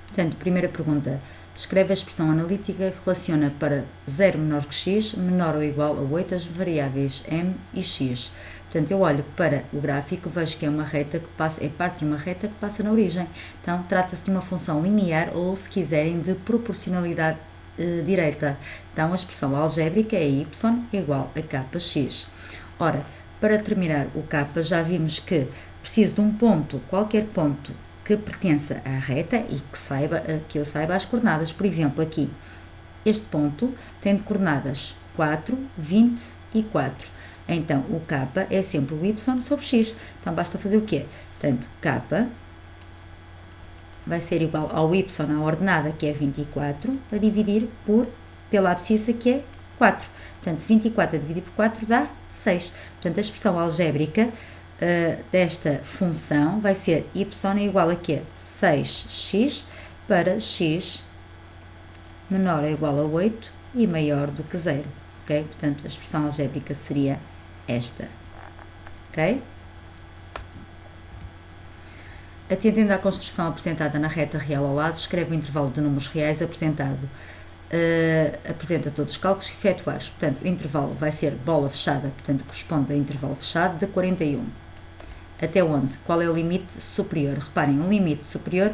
Portanto, primeira pergunta, escreve a expressão analítica que relaciona para 0 menor que x, menor ou igual a 8 as variáveis m e x. Portanto, eu olho para o gráfico, vejo que é uma reta que passa, é parte de uma reta que passa na origem. Então, trata-se de uma função linear ou, se quiserem, de proporcionalidade direta. Então, a expressão algébrica é y igual a kx. Ora, para terminar o k, já vimos que preciso de um ponto, qualquer ponto, que pertença à reta e que eu saiba as coordenadas. Por exemplo, aqui, este ponto tem de coordenadas 4, 20 e 4. Então, o k é sempre o y sobre x. Então, basta fazer o quê? Portanto, k vai ser igual ao y na ordenada, que é 24, a dividir pela abscissa, que é 4. Portanto, 24 a dividir por 4 dá 6. Portanto, a expressão algébrica desta função vai ser y é igual a quê? 6x para x menor ou igual a 8 e maior do que 0. Ok? Portanto, a expressão algébrica seria esta. Ok? Atendendo à construção apresentada na reta real ao lado, escreve o intervalo de números reais apresentado. Apresenta todos os cálculos efetuados. Portanto, o intervalo vai ser bola fechada, portanto, corresponde a intervalo fechado de 41. Até onde? Qual é o limite superior? Reparem, o limite superior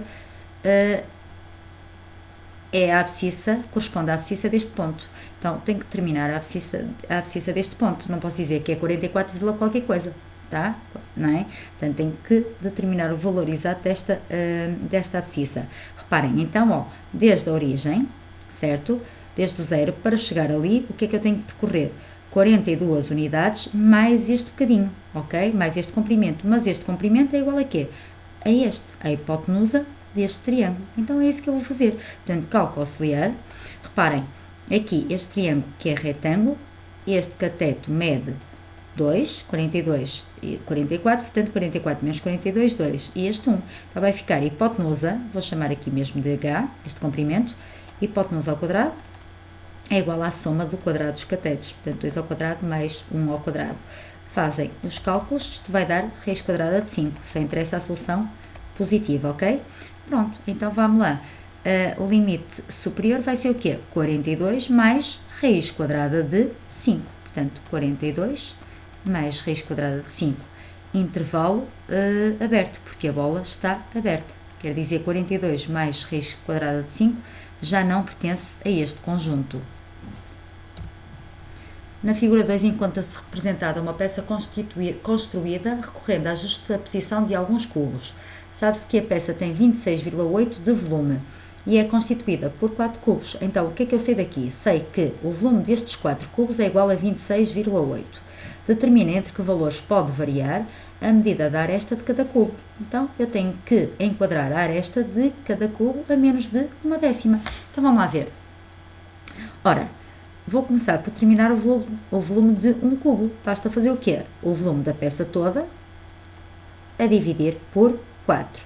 é a abscissa, corresponde à abscissa deste ponto. Então, tenho que determinar a abscissa deste ponto. Não posso dizer que é 44, qualquer coisa. Tá? Não é? Portanto, tenho que determinar o valor exato desta abscissa. Reparem, então, ó, desde a origem, certo? Desde o zero, para chegar ali, o que é que eu tenho que percorrer? 42 unidades mais este bocadinho, ok? Mais este comprimento. Mas este comprimento é igual a quê? A este, a hipotenusa deste triângulo. Então, é isso que eu vou fazer. Portanto, cálculo auxiliar. Reparem, aqui, este triângulo que é retângulo, este cateto mede 2, 42 e 44, portanto 44 menos 42, 2. E este 1. Então vai ficar hipotenusa, vou chamar aqui mesmo de h, este comprimento, hipotenusa ao quadrado é igual à soma do quadrado dos catetos, portanto 2 ao quadrado mais 1 ao quadrado. Fazem os cálculos, isto vai dar raiz quadrada de 5, só interessa a solução positiva, ok? Pronto, então vamos lá. O limite superior vai ser o quê? 42 mais raiz quadrada de 5, portanto 42 mais raiz quadrada de 5, intervalo aberto, porque a bola está aberta. Quer dizer, 42 mais raiz quadrada de 5 já não pertence a este conjunto. Na figura 2 encontra-se representada uma peça construída recorrendo à justaposição de alguns cubos. Sabe-se que a peça tem 26,8 de volume e é constituída por 4 cubos. Então, o que é que eu sei daqui? Sei que o volume destes 4 cubos é igual a 26,8. Determina entre que valores pode variar a medida da aresta de cada cubo. Então, eu tenho que enquadrar a aresta de cada cubo a menos de 1/10. Então, vamos lá ver. Ora, vou começar por determinar o volume de um cubo. Basta fazer o quê? O volume da peça toda a dividir por 4.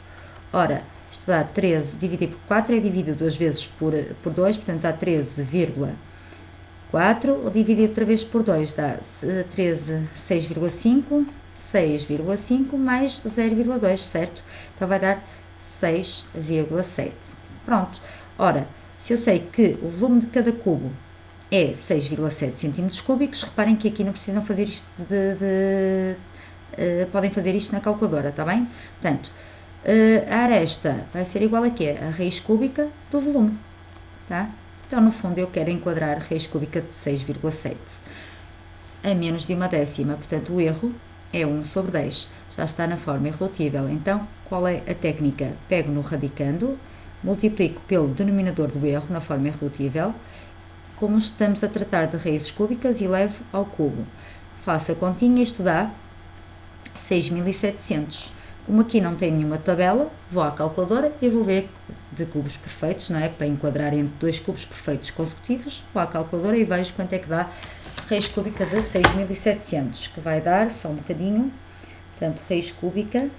Ora, isto dá 13 dividido por 4, é dividido 2 vezes por 2, portanto dá 13,4, dividido outra vez por 2, dá 6,5 mais 0,2, certo? Então vai dar 6,7. Pronto. Ora, se eu sei que o volume de cada cubo é 6,7 centímetros cúbicos, reparem que aqui não precisam fazer isto podem fazer isto na calculadora, está bem? Portanto, a aresta vai ser igual a quê? A raiz cúbica do volume, tá? Então, no fundo, eu quero enquadrar a raiz cúbica de 6,7 a menos de 1/10, portanto, o erro é 1 sobre 10, já está na forma irredutível. Então, qual é a técnica? Pego no radicando, multiplico pelo denominador do erro na forma irredutível, como estamos a tratar de raízes cúbicas, e levo ao cubo. Faço a continha, isto dá 6.700. Como aqui não tem nenhuma tabela, vou à calculadora e vou ver de cubos perfeitos, não é? Para enquadrar entre 2 cubos perfeitos consecutivos, vou à calculadora e vejo quanto é que dá raiz cúbica de 6.700, que vai dar, só um bocadinho, portanto, raiz cúbica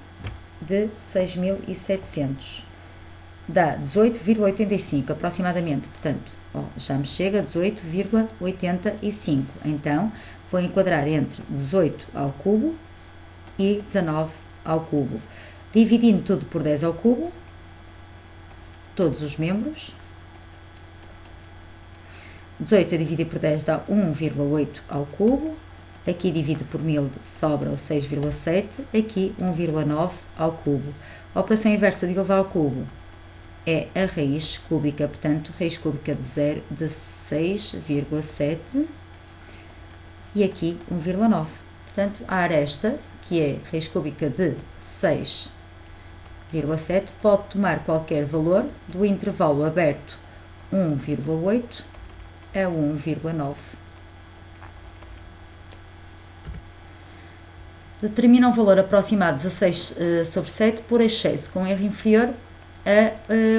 de 6.700. Dá 18,85 aproximadamente, portanto, já me chega a 18,85. Então, vou enquadrar entre 18 ao cubo e 19 ao cubo. Dividindo tudo por 10 ao cubo, todos os membros. 18 a dividir por 10 dá 1,8 ao cubo. Aqui divido por 1000 sobra o 6,7. Aqui 1,9 ao cubo. A operação inversa de elevar ao cubo é a raiz cúbica, portanto, raiz cúbica de 6,7 e aqui 1,9. Portanto, a aresta, que é raiz cúbica de 6,7, pode tomar qualquer valor do intervalo aberto 1,8 a 1,9. Determina um valor aproximado de 16 sobre 7 por excesso, com erro inferior a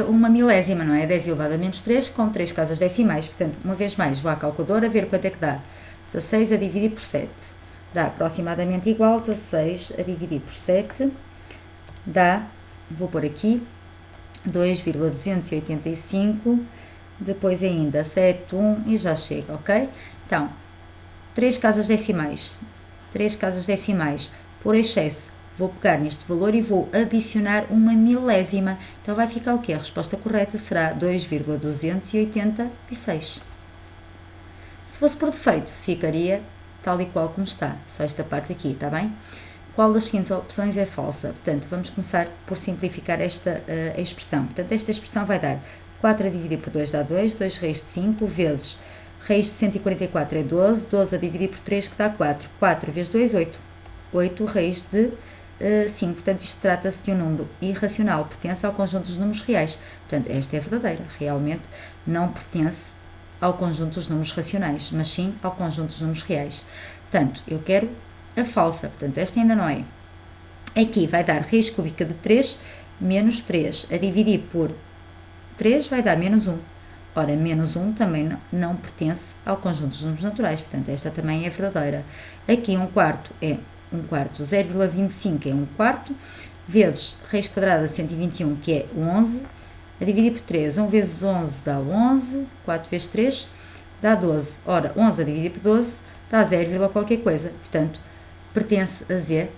uma milésima, não é? 10 elevado a menos 3, com 3 casas decimais. Portanto, uma vez mais, vou à calculadora ver quanto é que dá. 16 a dividir por 7. Dá aproximadamente igual. 16 a dividir por 7 dá, vou pôr aqui, 2,285. Depois ainda 7, 1 e já chega, ok? Então, 3 casas decimais. 3 casas decimais por excesso, vou pegar neste valor e vou adicionar uma milésima. Então vai ficar o quê? A resposta correta será 2,286. Se fosse por defeito, ficaria tal e qual como está, só esta parte aqui, está bem? Qual das seguintes opções é falsa? Portanto, vamos começar por simplificar esta expressão. Portanto, esta expressão vai dar 4 a dividir por 2 dá 2, 2 raiz de 5 vezes raiz de 144 é 12, 12 a dividir por 3 que dá 4, 4 vezes 2, 8, 8 raiz de 5, portanto isto trata-se de um número irracional, pertence ao conjunto dos números reais, portanto esta é verdadeira, realmente não pertence ao conjunto dos números racionais, mas sim ao conjunto dos números reais. Portanto, eu quero a falsa, portanto esta ainda não é. Aqui vai dar raiz cúbica de 3 menos 3, a dividir por 3 vai dar menos 1. Ora, menos 1 também não pertence ao conjunto dos números naturais, portanto, esta também é verdadeira. Aqui 1 quarto é 1 quarto, 0,25 é 1 quarto, vezes raiz quadrada de 121, que é 11, a dividir por 3, 1 vezes 11 dá 11, 4 vezes 3 dá 12. Ora, 11 a dividir por 12 dá 0, qualquer coisa, portanto, pertence a Z?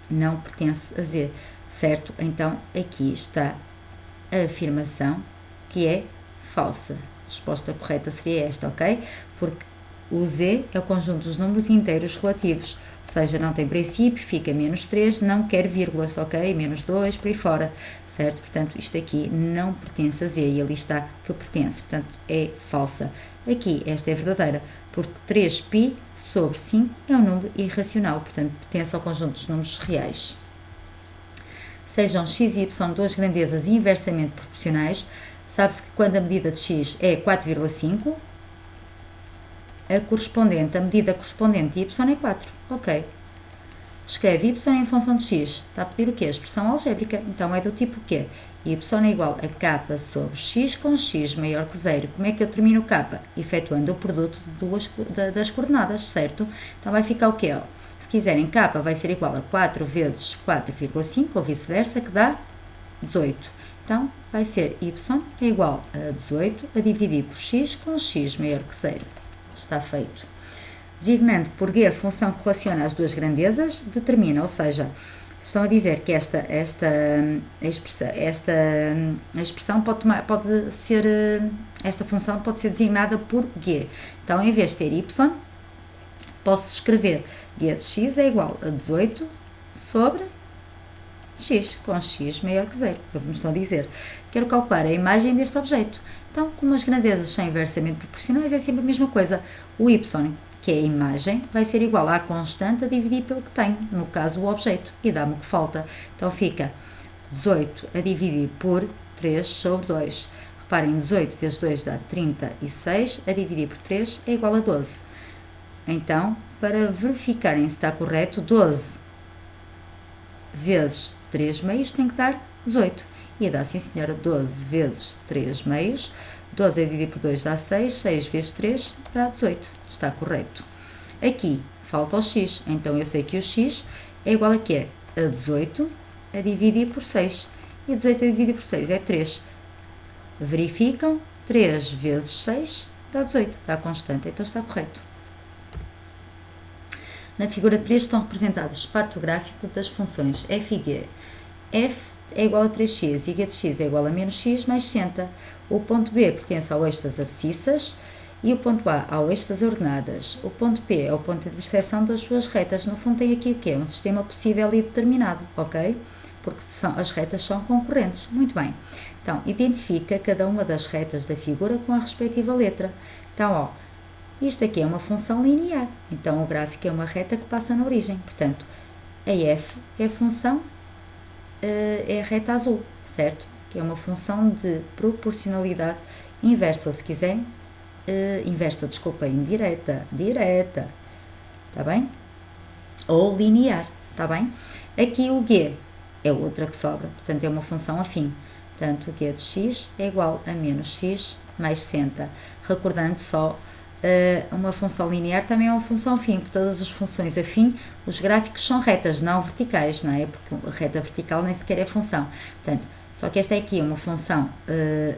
Não pertence a Z, certo? Então, aqui está a afirmação que é falsa. A resposta correta seria esta, ok? Porque o Z é o conjunto dos números inteiros relativos, ou seja, não tem princípio, fica menos 3, não quer vírgulas, ok? Menos 2, por aí fora, certo? Portanto, isto aqui não pertence a Z e ali está que pertence, portanto, é falsa. Aqui, esta é verdadeira, porque 3π sobre 5 é um número irracional, portanto, pertence ao conjunto dos números reais. Sejam x e y duas grandezas inversamente proporcionais, sabe-se que quando a medida de x é 4,5, a medida correspondente de y é 4. Ok. Escreve y em função de x. Está a pedir o quê? A expressão algébrica. Então é do tipo quê? Y é igual a k sobre x com x maior que 0. Como é que eu termino o k? Efetuando o produto das coordenadas, certo? Então vai ficar o quê? Se quiserem, k vai ser igual a 4 vezes 4,5 ou vice-versa, que dá 18. Então, vai ser y é igual a 18 a dividir por x com x maior que 0. Está feito. Designando por g a função que relaciona as duas grandezas, determina, ou seja, estão a dizer que esta função pode ser designada por g. Então, em vez de ter y, posso escrever g de x é igual a 18 sobre x, com x maior que 0, como estão a dizer. Quero calcular a imagem deste objeto. Então, como as grandezas são inversamente proporcionais, é sempre a mesma coisa. O y, que é a imagem, vai ser igual à constante a dividir pelo que tenho, no caso o objeto, e dá-me o que falta. Então fica 18 a dividir por 3 sobre 2. Reparem, 18 vezes 2 dá 36, a dividir por 3 é igual a 12. Então, para verificarem se está correto, 12 vezes 3 meios tem que dar 18. E dá, sim senhora, 12 vezes 3 meios. 12 a dividir por 2 dá 6, 6 vezes 3 dá 18. Está correto. Aqui falta o x, então eu sei que o x é igual a quê? A 18 a dividir por 6. E 18 a dividir por 6 é 3. Verificam, 3 vezes 6 dá 18, dá constante, então está correto. Na figura 3 estão representados o parto gráfico das funções f e g. F é igual a 3x e g de x é igual a menos x mais 60. O ponto B pertence ao eixo das abscissas e o ponto A ao eixo das ordenadas. O ponto P é o ponto de interseção das duas retas. No fundo tem aqui o quê? Um sistema possível e determinado, ok? Porque as retas são concorrentes. Muito bem. Então, identifica cada uma das retas da figura com a respectiva letra. Então, ó, isto aqui é uma função linear. Então, o gráfico é uma reta que passa na origem. Portanto, a f é a função, é a reta azul, certo? Que é uma função de proporcionalidade inversa, ou se quiserem, indireta, está bem? Ou linear, está bem? Aqui o g é outra que sobra, portanto é uma função afim. Portanto, o g de x é igual a menos x mais 60. Recordando só, uma função linear também é uma função afim. Por todas as funções afim, os gráficos são retas, não verticais, não é? Porque a reta vertical nem sequer é função. Portanto, só que esta é aqui uma função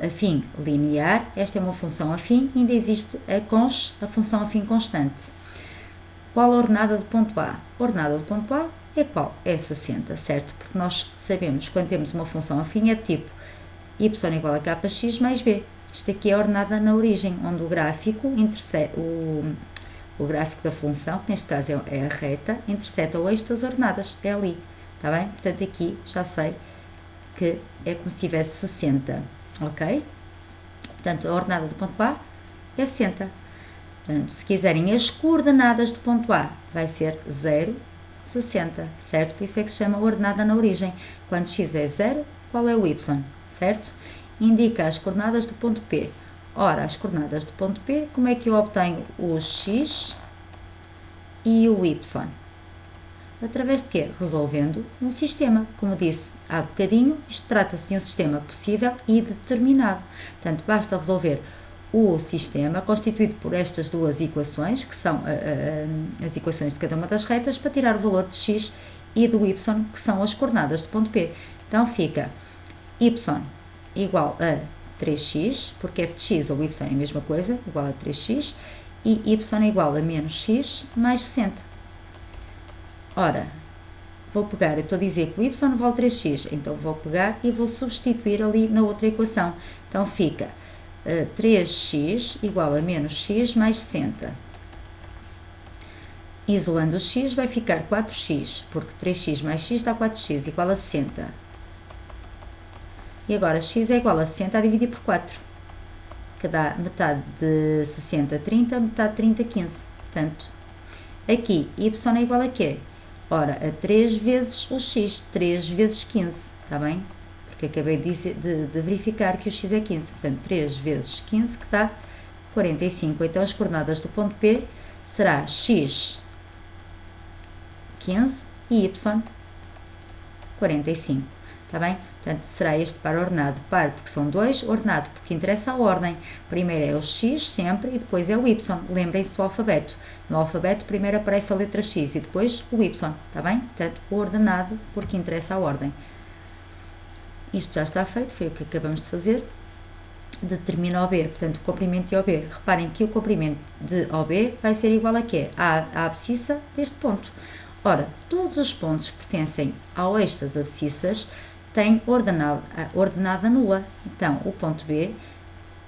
afim linear, esta é uma função afim, ainda existe a função afim constante. Qual a ordenada do ponto A? A ordenada do ponto A é qual? É 60, certo? Porque nós sabemos que quando temos uma função afim é do tipo y igual a kx mais b. Isto aqui é a ordenada na origem, onde o gráfico o gráfico da função, que neste caso é a reta, interseta o eixo das ordenadas, é ali, está bem? Portanto, aqui já sei que é como se tivesse 60, ok? Portanto, a ordenada do ponto A é 60. Portanto, se quiserem as coordenadas do ponto A, vai ser 0, 60, certo? Por isso é que se chama ordenada na origem. Quando x é 0, qual é o y, certo? Indica as coordenadas do ponto P. Ora, as coordenadas do ponto P, como é que eu obtenho o x e o y? Através de quê? Resolvendo um sistema. Como disse há bocadinho, isto trata-se de um sistema possível e determinado. Portanto, basta resolver o sistema constituído por estas duas equações, que são as equações de cada uma das retas, para tirar o valor de x e do y, que são as coordenadas do ponto P. Então, fica y igual a 3x, porque f de x ou y é a mesma coisa, igual a 3x, e y igual a menos x mais 60. Ora, vou pegar, eu estou a dizer que o y vale 3x, então vou pegar e vou substituir ali na outra equação. Então fica 3x igual a menos x mais 60. Isolando o x vai ficar 4x, porque 3x mais x dá 4x, igual a 60. E agora x é igual a 60 a dividir por 4, que dá metade de 60, 30, metade de 30, 15. Portanto, aqui y é igual a quê? Ora, a 3 vezes o x, 3 vezes 15, está bem? Porque acabei de verificar que o x é 15, portanto, 3 vezes 15, que dá 45. Então, as coordenadas do ponto P será x, 15, e y, 45, está bem? Portanto, será este par ordenado. Par porque são dois, ordenado porque interessa a ordem. Primeiro é o x sempre e depois é o y. Lembrem-se do alfabeto. No alfabeto primeiro aparece a letra x e depois o y, está bem? Portanto, ordenado porque interessa a ordem. Isto já está feito, foi o que acabamos de fazer. Determina OB, portanto, o comprimento de OB. Reparem que o comprimento de OB vai ser igual a quê? À abscissa deste ponto. Ora, todos os pontos que pertencem ao eixo das abscissas têm ordenada nula. Então, o ponto B,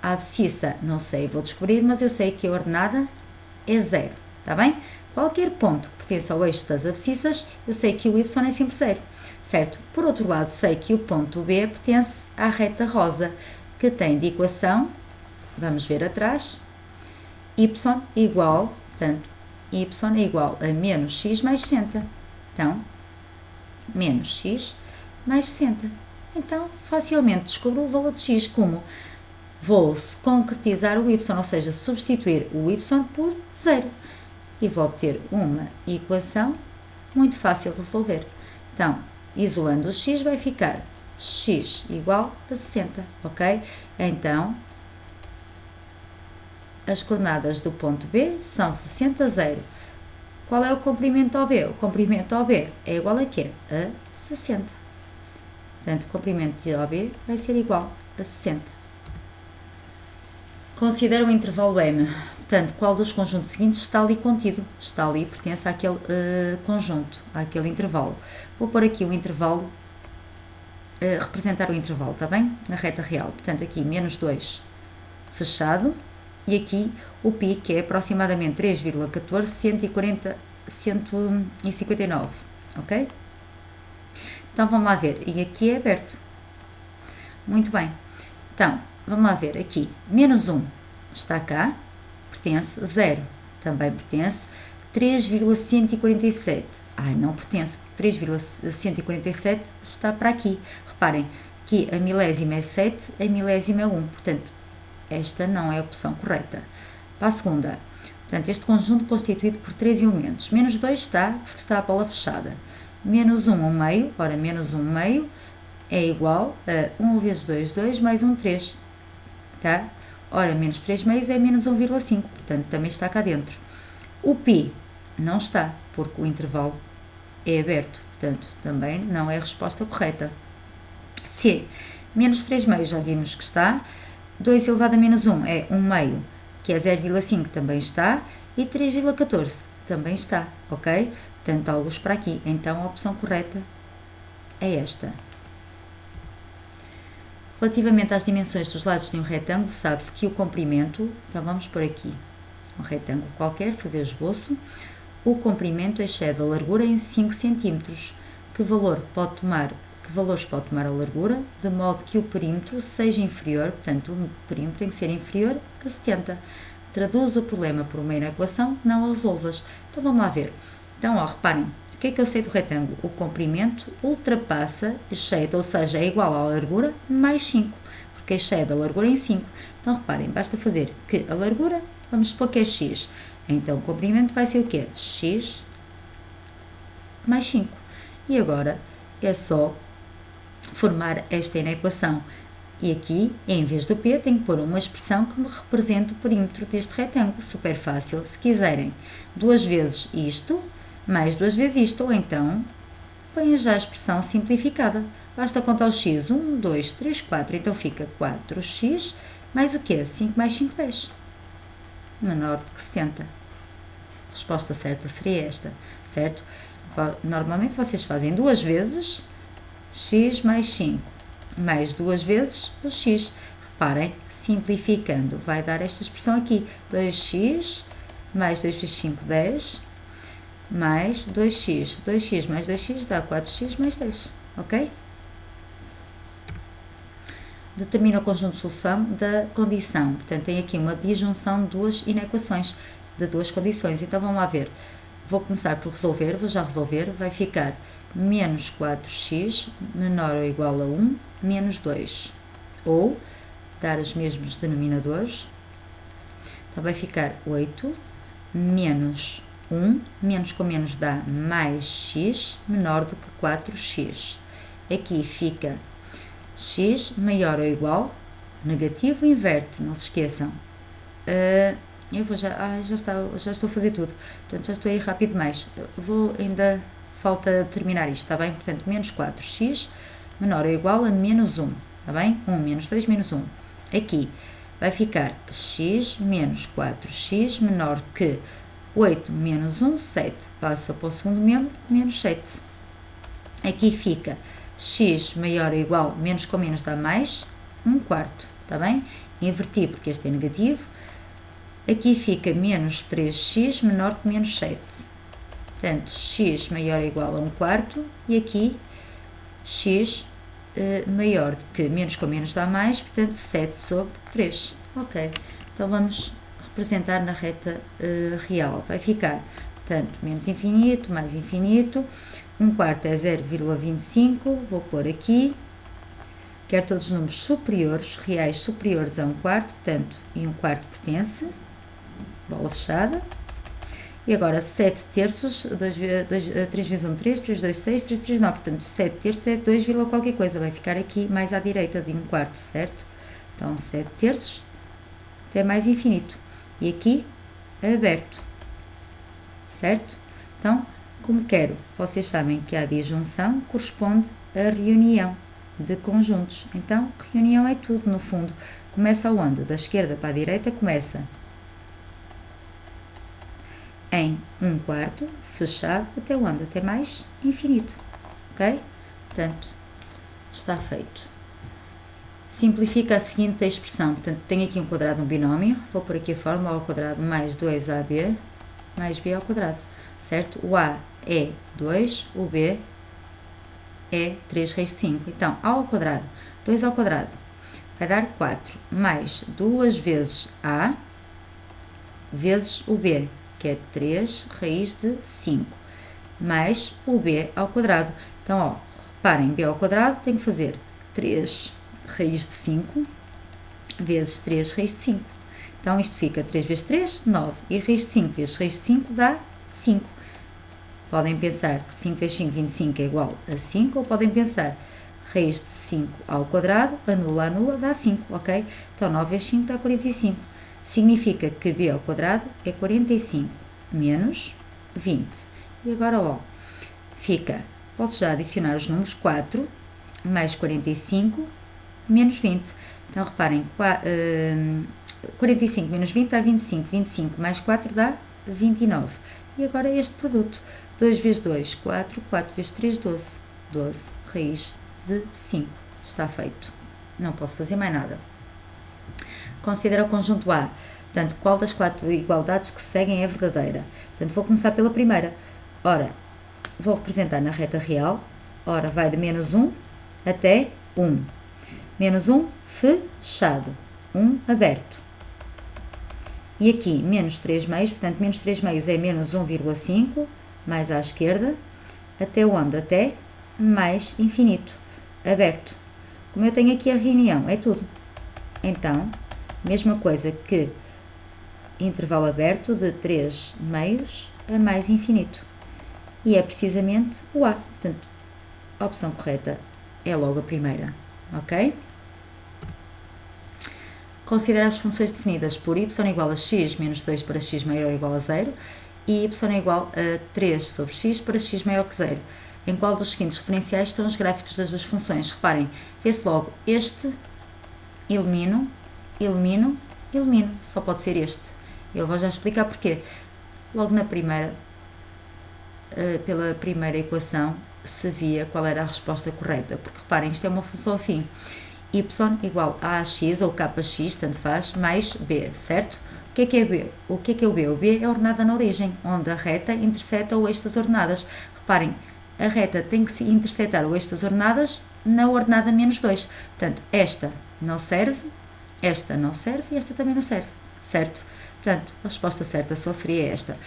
a abscissa, não sei, vou descobrir, mas eu sei que a ordenada é 0, está bem? Qualquer ponto que pertença ao eixo das abscissas, eu sei que o y é sempre 0, certo? Por outro lado, sei que o ponto B pertence à reta rosa, que tem de equação, vamos ver atrás, y igual, portanto, y é igual a menos x mais 60. Então, menos x mais 60. Então, facilmente descubro o valor de x, como vou-se concretizar o y, ou seja, substituir o y por 0. E vou obter uma equação muito fácil de resolver. Então, isolando o x, vai ficar x igual a 60, ok? Então, as coordenadas do ponto B são 60, 0. Qual é o comprimento OB? O comprimento OB é igual a quê? A 60. Portanto, o comprimento de OB vai ser igual a 60. Considera o intervalo M. Portanto, qual dos conjuntos seguintes está ali contido? Está ali, pertence àquele conjunto, àquele intervalo. Vou pôr aqui o intervalo representar o intervalo, está bem? Na reta real. Portanto, aqui menos 2 fechado, e aqui o π, que é aproximadamente 3,14159, ok? Então, vamos lá ver. E aqui é aberto. Muito bem. Então, vamos lá ver aqui. Menos 1 está cá, pertence. 0 também pertence. 3,147. Ai, não pertence, porque 3,147 está para aqui. Reparem, aqui a milésima é 7, a milésima é 1. Portanto, esta não é a opção correta. Para a segunda, portanto, este conjunto constituído por 3 elementos. Menos 2 está, porque está a bola fechada. Menos 1 ao meio, ora, menos 1 ao meio é igual a 1 vezes 2, 2, mais 1, 3. Tá? Ora, menos 3 meios é menos 1,5, portanto, também está cá dentro. O π não está, porque o intervalo é aberto, portanto, também não é a resposta correta. C, menos 3 meios, já vimos que está. 2 elevado a menos 1 é 1 meio, que é 0,5, também está. E 3,14 também está, ok? Portanto, há luz para aqui. Então, a opção correta é esta. Relativamente às dimensões dos lados de um retângulo, sabe-se que o comprimento, então vamos por aqui, um retângulo qualquer, fazer o esboço, o comprimento excede a largura em 5 cm. Que valores pode tomar a largura, de modo que o perímetro seja inferior, portanto, o perímetro tem que ser inferior a 70. Traduz o problema por uma equação, não a resolvas. Então, vamos lá ver. Então, reparem, o que é que eu sei do retângulo? O comprimento ultrapassa, excede, ou seja, é igual à largura, mais 5, porque excede a largura em 5. Então, reparem, basta fazer que a largura, vamos supor que é x. Então, o comprimento vai ser o quê? X mais 5. E agora, é só formar esta equação. E aqui, em vez do P, tenho que pôr uma expressão que me represente o perímetro deste retângulo. Super fácil. Se quiserem 2 vezes isto, mais 2 vezes isto, ou então, ponha já a expressão simplificada. Basta contar o x. 1, 2, 3, 4. Então, fica 4x mais o quê? 5 mais 5, 10. Menor do que 70. A resposta certa seria esta, certo? Normalmente, vocês fazem 2 vezes x mais 5, mais 2 vezes o x. Reparem, simplificando, vai dar esta expressão aqui. 2x mais 2 vezes 5, 10, mais 2x. 2x mais 2x dá 4x mais 10, ok? Determina o conjunto de solução da condição. Portanto, tem aqui uma disjunção de duas inequações, de duas condições. Então, vamos lá ver. Vou começar por resolver, vou já resolver. Vai ficar menos 4x menor ou igual a 1, menos 2. Ou, dar os mesmos denominadores. Então, vai ficar 8 menos 1, menos com menos dá mais x, menor do que 4x. Aqui fica x maior ou igual, negativo, inverte, não se esqueçam. Eu vou já estou a fazer tudo, portanto já estou a ir rápido demais. Ainda falta terminar isto, está bem? Portanto, menos 4x menor ou igual a menos 1, está bem? 1 menos 2 menos 1. Aqui vai ficar x menos 4x menor que 8 menos 1, 7. Passa para o segundo membro, menos 7. Aqui fica x maior ou igual, menos com menos dá mais, 1/4, está bem? Inverti porque este é negativo. Aqui fica menos 3x menor que menos 7. Portanto, x maior ou igual a 1/4 e aqui x maior do que menos com menos dá mais, portanto 7 sobre 3. Ok, então vamos representar na reta real. Vai ficar, portanto, menos infinito, mais infinito. 1/4 é 0,25, vou pôr aqui. Quero todos os números superiores, reais superiores a 1/4, portanto, e 1/4 pertence. Bola fechada. E agora 7 terços, 3 vezes 1, 3, 3, 2, 6, 3, 3, 9. Portanto, 7 terços é 2, qualquer coisa. Vai ficar aqui mais à direita de 1/4, certo? Então, 7 terços até mais infinito. E aqui, aberto. Certo? Então, como quero, vocês sabem que a disjunção corresponde à reunião de conjuntos. Então, reunião é tudo, no fundo. Começa aonde? Da esquerda para a direita, começa em 1/4, fechado, até onde? Até mais infinito, ok? Portanto, está feito. Simplifica a seguinte expressão, portanto, tenho aqui um quadrado, um binómio, vou pôr aqui a fórmula, a ao quadrado mais 2ab mais b ao quadrado, certo? O a é 2, o b é 3 raiz de 5. Então, a ao quadrado, 2 ao quadrado, vai dar 4, mais 2 vezes a, vezes o b, que é 3 raiz de 5, mais o b ao quadrado. Então, ó, reparem, b ao quadrado tem que fazer 3 raiz de 5 vezes 3 raiz de 5. Então, isto fica 3 vezes 3, 9. E raiz de 5 vezes raiz de 5 dá 5. Podem pensar que 5 vezes 5, 25 é igual a 5, ou podem pensar raiz de 5 ao quadrado, anula, dá 5, ok? Então, 9 vezes 5 dá 45. Significa que b ao quadrado é 45 menos 20. E agora, ó, fica, posso já adicionar os números 4 mais 45 menos 20. Então, reparem, 45 menos 20 dá 25, 25 mais 4 dá 29. E agora este produto, 2 vezes 2, 4, 4 vezes 3, 12. 12 raiz de 5. Está feito. Não posso fazer mais nada. Considera o conjunto A. Portanto, qual das 4 igualdades que se seguem é verdadeira? Portanto, vou começar pela primeira. Ora, vou representar na reta real. Ora, vai de menos 1 até 1. Menos 1, fechado. 1, aberto. E aqui, menos 3 meios, portanto, menos 3 meios é menos 1,5, mais à esquerda, até onde? Até mais infinito, aberto. Como eu tenho aqui a reunião, é tudo. Então, mesma coisa que intervalo aberto de 3 meios a mais infinito. E é precisamente o A. Portanto, a opção correta é logo a primeira, ok? Considera as funções definidas por y igual a x menos 2 para x maior ou igual a 0 e y igual a 3 sobre x para x maior que 0. Em qual dos seguintes referenciais estão os gráficos das duas funções? Reparem, vê-se logo este, elimino, elimino, elimino. Só pode ser este. Eu vou já explicar porquê. Logo na primeira, pela primeira equação, se via qual era a resposta correta. Porque reparem, isto é uma função afim. Y igual a ax ou kx, tanto faz, mais b, certo? O que é b? O que é o b? O b é a ordenada na origem, onde a reta interseta o eixo das ordenadas. Reparem, a reta tem que se intersetar o eixo das ordenadas na ordenada menos 2. Portanto, esta não serve e esta também não serve, certo? Portanto, a resposta certa só seria esta.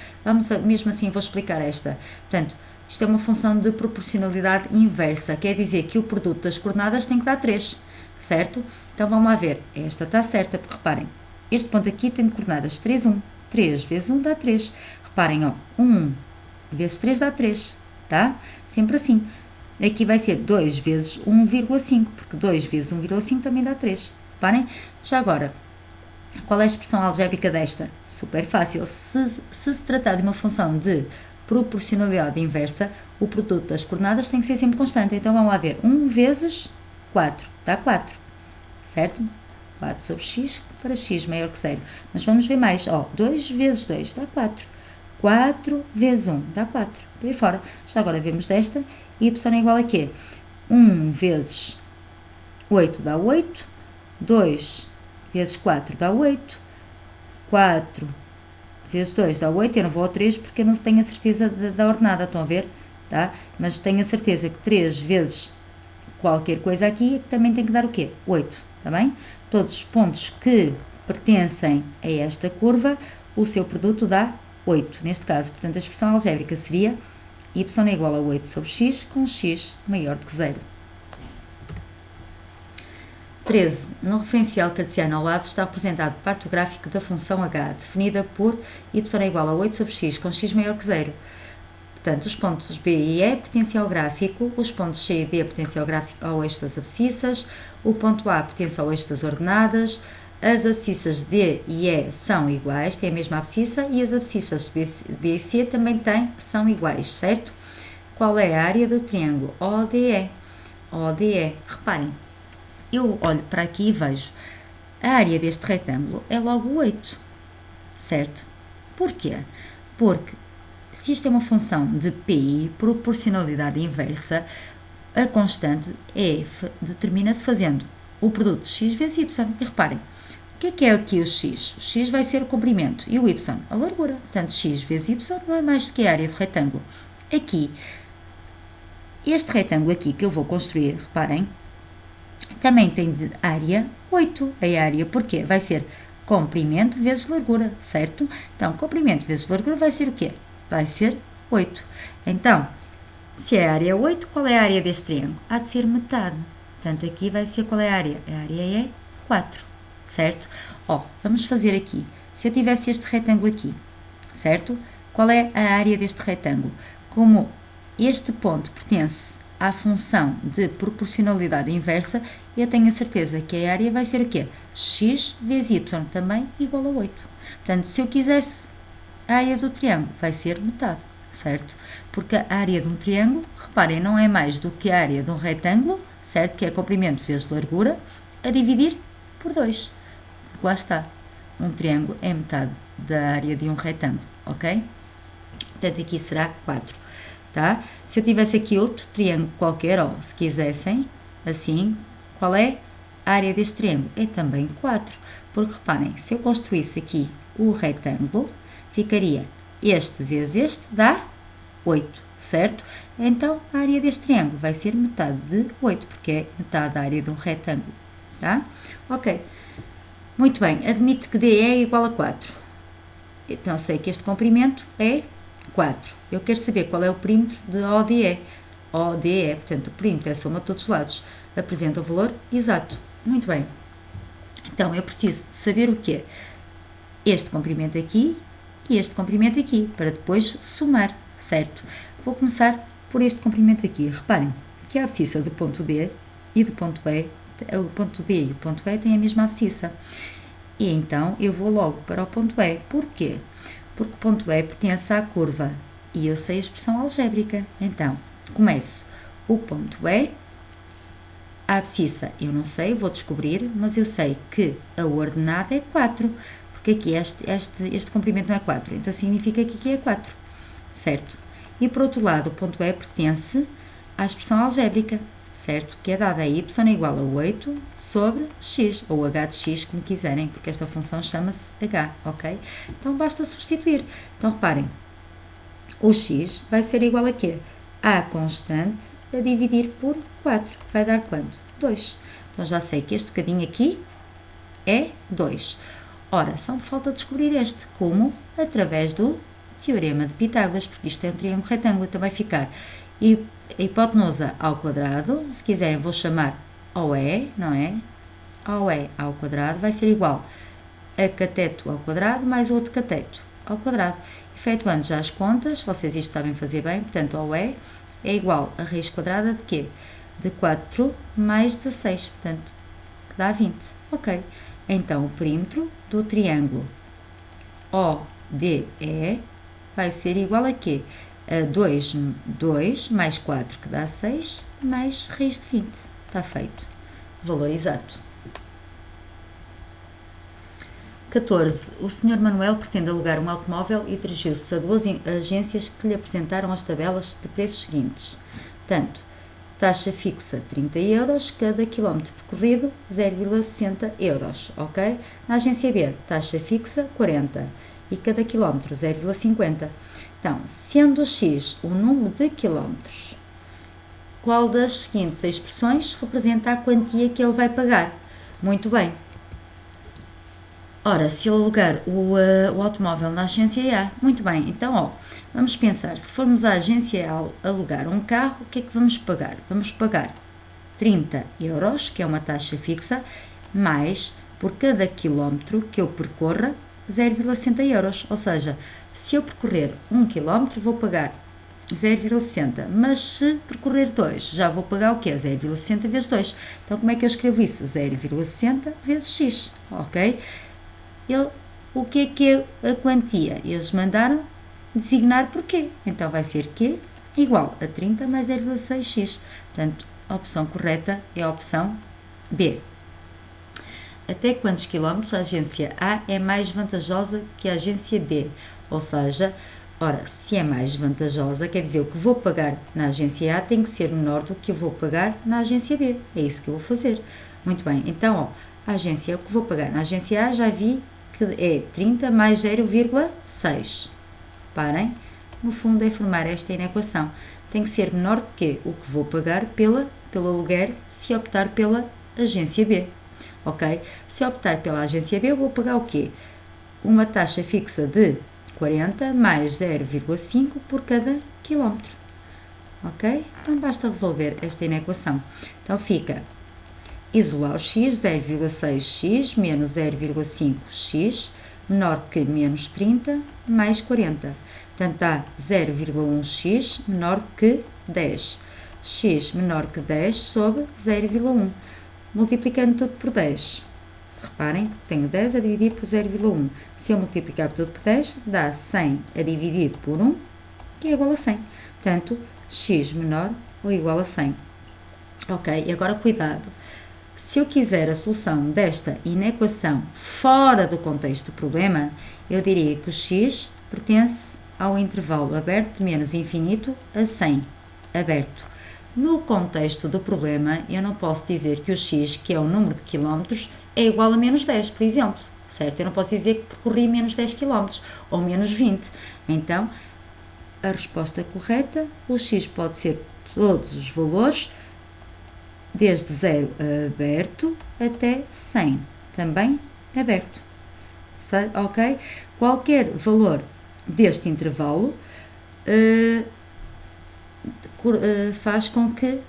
Mesmo assim, vou explicar esta. Portanto, isto é uma função de proporcionalidade inversa, quer dizer que o produto das coordenadas tem que dar 3, certo? Então, vamos lá ver. Esta está certa, porque reparem, este ponto aqui tem de coordenadas 3, 1. 3 vezes 1 dá 3. Reparem, ó, 1 vezes 3 dá 3, tá? Sempre assim. Aqui vai ser 2 vezes 1,5, porque 2 vezes 1,5 também dá 3. Reparem? Já agora, qual é a expressão algébrica desta? Super fácil. Se tratar de uma função de proporcionalidade inversa, o produto das coordenadas tem que ser sempre constante. Então, vamos lá ver. 1 vezes 4 dá 4, certo? 4 sobre x para x maior que 0. Mas vamos ver mais. Ó, 2 vezes 2 dá 4. 4 vezes 1 dá 4. Por aí fora. Já agora vemos desta. Y é igual a quê? 1 vezes 8 dá 8. 2 vezes 4 dá 8. 4 vezes 2 dá 8. Eu não vou ao 3 porque eu não tenho a certeza da ordenada. Estão a ver? Tá? Mas tenho a certeza que 3 vezes qualquer coisa aqui também tem que dar o quê? 8. Tá bem? Todos os pontos que pertencem a esta curva, o seu produto dá 8. Neste caso, portanto, a expressão algébrica seria y é igual a 8 sobre x com x maior do que 0. 13. No referencial cartesiano ao lado está apresentado o parto gráfico da função h, definida por y é igual a 8 sobre x com x maior que 0. Portanto, os pontos B e E pertencem ao gráfico, os pontos C e D pertencem ao eixo das abscissas, o ponto A pertence ao eixo das ordenadas, as abscissas D e E são iguais, têm a mesma abscissa, e as abscissas B e C também são iguais, certo? Qual é a área do triângulo ODE? ODE. Reparem, eu olho para aqui e vejo a área deste retângulo é logo 8, certo? Porquê? Porque se isto é uma função de pi, proporcionalidade inversa, A constante determina-se fazendo o produto de x vezes y. E reparem, o que é aqui o x? O x vai ser o comprimento e o y, a largura. Portanto, x vezes y não é mais do que a área do retângulo. Aqui, este retângulo aqui que eu vou construir, reparem, também tem de área 8. A área, porquê? Vai ser comprimento vezes largura, certo? Então, comprimento vezes largura vai ser o quê? Vai ser 8. Então, se a área é 8, qual é a área deste triângulo? Há de ser metade. Portanto, aqui vai ser qual é a área? A área é 4, certo? Vamos fazer aqui. Se eu tivesse este retângulo aqui, certo? Qual é a área deste retângulo? Como este ponto pertence à função de proporcionalidade inversa, eu tenho a certeza que a área vai ser o quê? X vezes y, também igual a 8. Portanto, se eu quisesse a área do triângulo, vai ser metade, certo? Porque a área de um triângulo, reparem, não é mais do que a área de um retângulo, certo? Que é comprimento vezes largura, a dividir por 2. Lá está. Um triângulo é metade da área de um retângulo, ok? Portanto, aqui será 4. Tá? Se eu tivesse aqui outro triângulo qualquer, se quisessem, assim, qual é a área deste triângulo? É também 4, porque reparem, se eu construísse aqui o retângulo, ficaria este vezes este, dá 8, certo? Então, a área deste triângulo vai ser metade de 8, porque é metade da área de um retângulo, tá? Ok, muito bem, admite que DE é igual a 4, então sei que este comprimento é 4. Eu quero saber qual é o perímetro de ODE. ODE, portanto, o perímetro é a soma de todos os lados. Apresenta o valor exato. Muito bem. Então, eu preciso de saber o quê? Este comprimento aqui e este comprimento aqui, para depois somar, certo? Vou começar por este comprimento aqui. Reparem que a abscissa do ponto D e do ponto B, o ponto D e o ponto B têm a mesma abscissa. E então, eu vou logo para o ponto B. Porquê? Porque o ponto E pertence à curva e eu sei a expressão algébrica. Então, começo o ponto E, a abscissa eu não sei, vou descobrir, mas eu sei que a ordenada é 4, porque aqui este comprimento não é 4, então significa que aqui é 4, certo? E por outro lado, o ponto E pertence à expressão algébrica, certo? Que é dada a y igual a 8 sobre x, ou h de x, como quiserem, porque esta função chama-se h, ok? Então, basta substituir. Então, reparem, o x vai ser igual a quê? A constante a dividir por 4, que vai dar quanto? 2. Então, já sei que este bocadinho aqui é 2. Ora, só me falta descobrir este, como? Através do teorema de Pitágoras, porque isto é um triângulo retângulo, então vai ficar a hipotenusa ao quadrado, se quiserem vou chamar OE, não é? OE ao quadrado vai ser igual a cateto ao quadrado mais outro cateto ao quadrado. Efetuando já as contas, vocês isto sabem fazer bem, portanto OE é igual a raiz quadrada de quê? De 4 mais 16, portanto, que dá 20. Ok, então o perímetro do triângulo ODE vai ser igual a quê? A 2 mais 4, que dá 6, mais raiz de 20. Está feito. Valor exato. 14. O Sr. Manuel pretende alugar um automóvel e dirigiu-se a 2 agências que lhe apresentaram as tabelas de preços seguintes. Portanto, taxa fixa 30 euros, cada quilómetro percorrido 0,60 euros, ok? Na agência B, taxa fixa 40 e cada quilómetro 0,50. Então, sendo x o número de quilómetros, qual das seguintes expressões representa a quantia que ele vai pagar? Muito bem. Ora, se ele alugar o automóvel na agência A, muito bem, então, vamos pensar, se formos à agência A alugar um carro, o que é que vamos pagar? Vamos pagar 30 euros, que é uma taxa fixa, mais, por cada quilómetro que eu percorra, 0,60 euros, ou seja, se eu percorrer 1 km, vou pagar 0,60, mas se percorrer 2, já vou pagar o quê? 0,60 vezes 2. Então, como é que eu escrevo isso? 0,60 vezes x, ok? O que é a quantia? Eles mandaram designar porquê. Então, vai ser Q igual a 30 mais 0,6x. Portanto, a opção correta é a opção B. Até quantos quilómetros a agência A é mais vantajosa que a agência B? Ou seja, Ora, se é mais vantajosa, quer dizer, o que vou pagar na agência A tem que ser menor do que eu vou pagar na agência B. É isso que eu vou fazer. Muito bem, então, ó, a agência, o que vou pagar na agência A já vi que é 30 mais 0,6. Parem, no fundo é formar esta inequação. Tem que ser menor do que o que vou pagar pelo aluguer se optar pela agência B. Ok? Se optar pela agência B, eu vou pagar o quê? Uma taxa fixa de 40 mais 0,5 por cada quilómetro. Ok? Então basta resolver esta inequação. Então fica isolar o x, 0,6x menos 0,5x menor que menos 30 mais 40. Portanto, dá 0,1x menor que 10. X menor que 10 sobre 0,1. Multiplicando tudo por 10. Reparem que tenho 10 a dividir por 0,1. Se eu multiplicar tudo por 10, dá 100 a dividir por 1, que é igual a 100. Portanto, x menor ou igual a 100. Ok, e agora cuidado. Se eu quiser a solução desta inequação fora do contexto do problema, eu diria que o x pertence ao intervalo aberto de menos infinito a 100, aberto. No contexto do problema, eu não posso dizer que o x, que é o número de quilómetros, é igual a menos 10, por exemplo, certo? Eu não posso dizer que percorri menos 10 km ou menos 20. Então, a resposta correta, o x pode ser todos os valores, desde 0 aberto até 100, também aberto, ok? Qualquer valor deste intervalo faz com que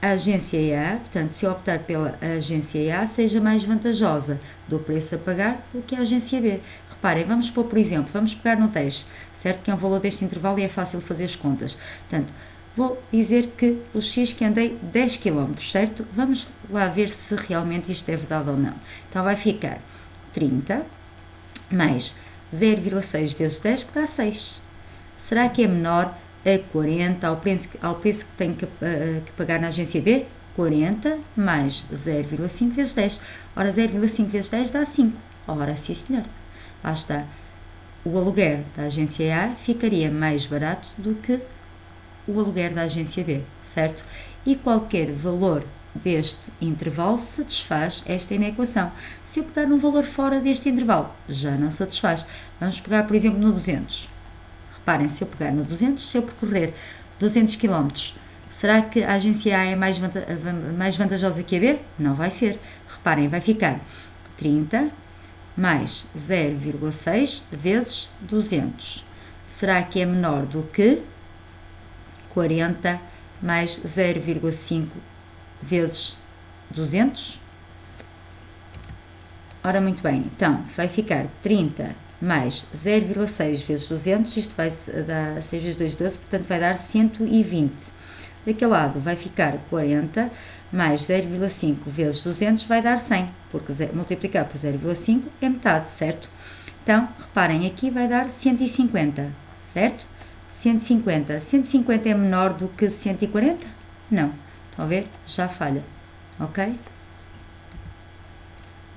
a agência A, portanto, se eu optar pela agência A, seja mais vantajosa do preço a pagar do que a agência B. Reparem, vamos pôr, por exemplo, vamos pegar no 10, certo? Que é um valor deste intervalo e é fácil fazer as contas. Portanto, vou dizer que o x que andei 10 km, certo? Vamos lá ver se realmente isto é verdade ou não. Então, vai ficar 30 mais 0,6 vezes 10, que dá 6. Será que é menor a 40 ao preço que tenho que pagar na agência B? 40 mais 0,5 vezes 10. Ora, 0,5 vezes 10 dá 5. Ora, sim senhor. Lá está. O aluguer da agência A ficaria mais barato do que o aluguer da agência B, certo? E qualquer valor deste intervalo satisfaz esta inequação. Se eu pegar num valor fora deste intervalo, já não satisfaz. Vamos pegar, por exemplo, no 200. Reparem, se eu pegar no 200, se eu percorrer 200 km, será que a agência A é mais vantajosa que a B? Não vai ser. Reparem, vai ficar 30 mais 0,6 vezes 200. Será que é menor do que 40 mais 0,5 vezes 200? Ora, muito bem, então vai ficar 30 mais 0,6 vezes 200, isto vai dar 6 vezes 2, 12, portanto vai dar 120. Daquele lado vai ficar 40 mais 0,5 vezes 200 vai dar 100, porque multiplicar por 0,5 é metade, certo? Então, reparem, aqui vai dar 150, certo? 150. 150 é menor do que 140? Não. Estão a ver? Já falha. Ok?